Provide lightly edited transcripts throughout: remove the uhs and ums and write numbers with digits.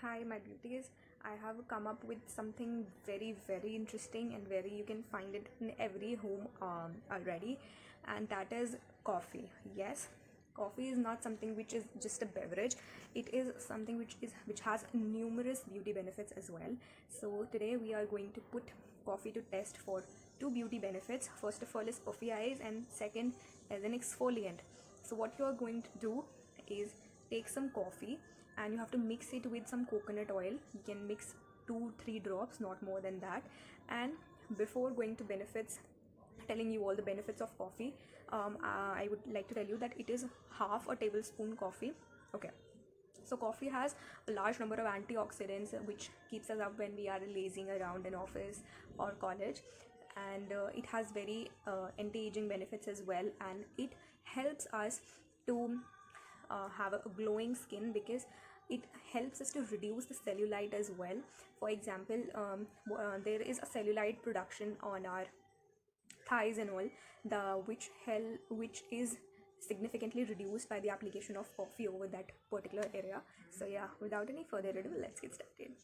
Hi, my beauties. I have come up with something very interesting and very you can find it in every home already, and that is coffee. Yes, coffee is not something which is just a beverage. It is something which has numerous beauty benefits as well. So today we are going to put coffee to test for two beauty benefits. First of all is puffy eyes, and second as an exfoliant. So what you are going to do is take some coffee and you have to mix it with some coconut oil. You can mix 2-3 drops, not more than that. And before going to benefits, telling you all the benefits of coffee, I would like to tell you that it is half a tablespoon coffee. Okay, so coffee has a large number of antioxidants which keeps us up when we are lazing around in office or college, and it has very anti-aging benefits as well, and it helps us to have a glowing skin because it helps us to reduce the cellulite as well. For example, there is a cellulite production on our thighs and all, the which is significantly reduced by the application of coffee over that particular area. So yeah, without any further ado, let's get started.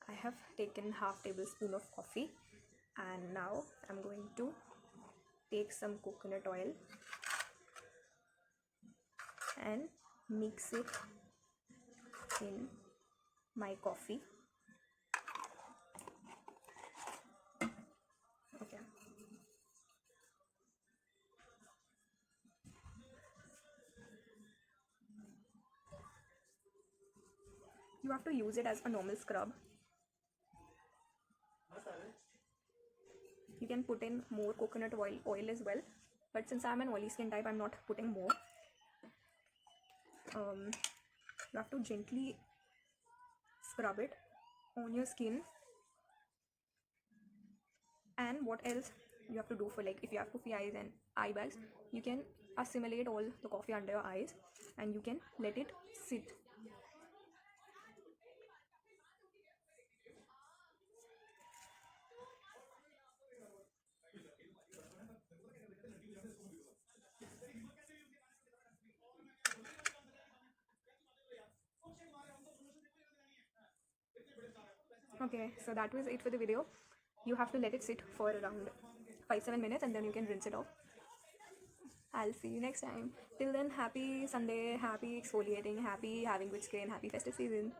I have taken half tablespoon of coffee, and now I'm going to take some coconut oil and mix it in my coffee. Okay, you have to use it as a normal scrub. You can put in more coconut oil as well, but since I'm an oily skin type, I'm not putting more. You have to gently scrub it on your skin. And what else you have to do, for like if you have puffy eyes and eye bags, you can assimilate all the coffee under your eyes and you can let it sit. Okay, so that was it for the video. You have to let it sit for around 5-7 minutes and then you can rinse it off. I'll see you next time. Till then, happy Sunday, happy exfoliating, happy having good skin, happy festive season.